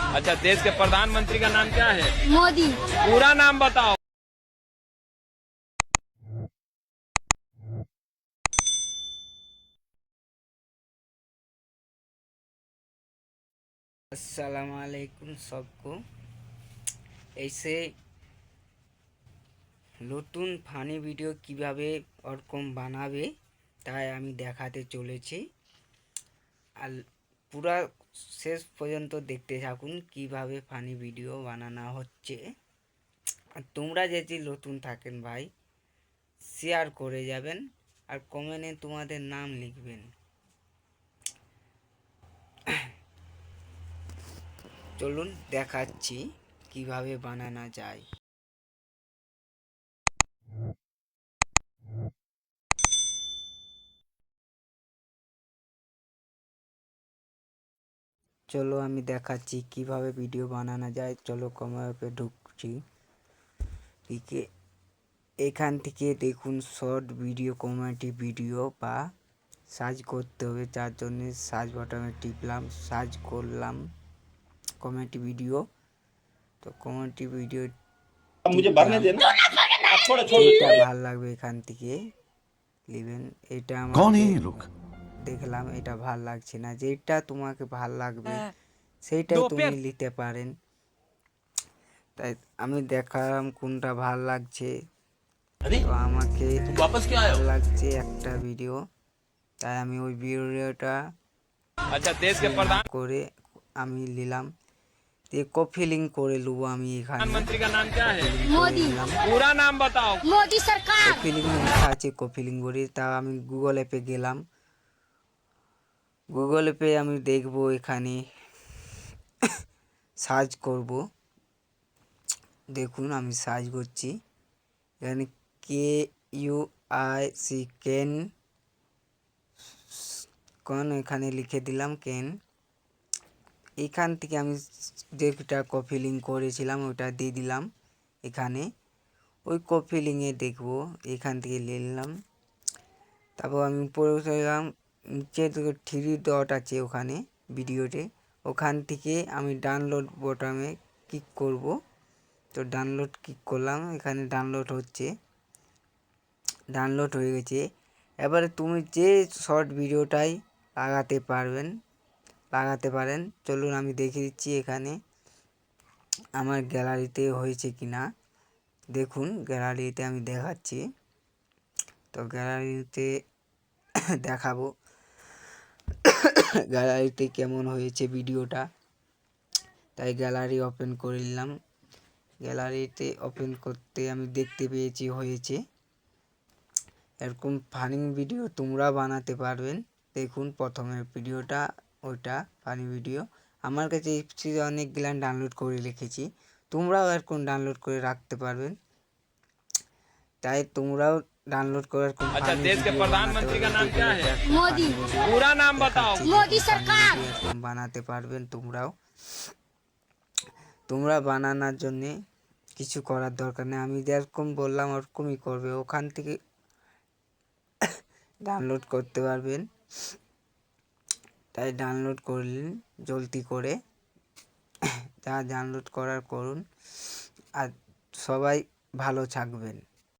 अच्छा, देश के प्रधानमंत्री का नाम क्या है? मोदी। पूरा नाम बताओ। আসসালামু আলাইকুম सबको। ऐसे নতুন ফানি ভিডিও কিভাবে ওরকম বানাবে তাই আমি দেখাতে চলেছি। আর পুরা শেষ পর্যন্ত দেখতে থাকুন কিভাবে ফানি ভিডিও বানানো হচ্ছে। আর তোমরা যদি নতুন থাকেন ভাই শেয়ার করে যাবেন আর কমেন্টে তোমাদের নাম লিখবেন। চলুন দেখাচ্ছি কিভাবে বানানো যায়। চলো আমি দেখাচ্ছি কিভাবে ভিডিও বানানো যায়। চলো কমাপে ঢুকছি। একে এখান থেকে দেখুন শর্ট ভিডিও, কমেডি ভিডিও বা সার্চ করতে হবে, যার জন্য সার্চ বাটনে টিপলাম, সার্চ করলাম কমেডি ভিডিও। তো কমেডি ভিডিও मुझे भरने देना आप थोड़ा যেটা ভালো লাগবে এখান থেকে নেবেন। এটা আমাকে দেখলাম এটা ভাল লাগছে না, যেটা তোমাকে ভাল লাগবে সেইটাই তুমি নিতে পারেন। তাই আমি দেখালাম কোনটা ভাল লাগছে। তো আমাকে ভাল লাগছে একটা ভিডিও, তাই আমি ওই ভিডিওটা अच्छा, देश के করে আমি নিলাম। কপি লিঙ্ক করে নেবো আমি এখানে। प्रधानमंत्री का नाम क्या है? मोदी। पूरा नाम बताओ। मोदी सरकार। কপি লিঙ্ক লেখা আছে, কপি লিঙ্ক করি। তা আমি গুগল অ্যাপে গেলাম। গুগল অ্যাপে আমি দেখবো এখানে সার্চ করব। দেখুন আমি সার্চ করছি এখানে KUIC কেন কোন এখানে লিখে দিলাম কেন। এখান থেকে আমি যেটা কপি লিঙ্ক করেছিলাম ওটা দিয়ে দিলাম এখানে। ওই কপি লিঙ্কে দেখবো এখান থেকে নিলাম। তারপর আমি উপরে গেলাম, নিচে থেকে 3 ডট আছে ওখানে ভিডিওতে, ওখান থেকে আমি ডাউনলোড বোতামে ক্লিক করব। তো ডাউনলোড ক্লিক করলাম, এখানে ডাউনলোড হচ্ছে, ডাউনলোড হয়ে গেছে। এবারে তুমি যে শর্ট ভিডিওটাই লাগাতে পারেন। চলুন আমি দেখিয়ে দিচ্ছি এখানে আমার গ্যালারিতে হয়েছে কিনা। দেখুন গ্যালারিতে আমি দেখাচ্ছি। তো গ্যালারিতে দেখাবো গ্যালারিতে কেমন হয়েছে ভিডিওটা। তাই গ্যালারি ওপেন করে নিলাম। গ্যালারিতে ওপেন করতে আমি দেখতে পেয়েছি হয়েছে। এরকম ফানি ভিডিও তোমরা বানাতে পারবেন। দেখুন প্রথমের ভিডিওটা ওইটা ফানি ভিডিও। আমার কাছে অনেকগুলো ডাউনলোড করে রেখেছি, তোমরাও এরকম ডাউনলোড করে রাখতে পারবেন। তাই তোমরাও ডাউনলোড করার কোন अच्छा, देश के प्रधानमंत्री का नाम क्या है? मोदी। पूरा नाम बताओ। मोदी सरकार। বানাতে পারবেন তোমরাও। তোমরা বানানোর জন্য কিছু করার দরকার নেই, আমি যেরকম বললাম ওরকমই করবে। ওখান থেকে ডাউনলোড করতে পারবেন। তাই ডাউনলোড করলেন জলদি করে, যা ডাউনলোড করার করুন। আর সবাই ভালো থাকবেন।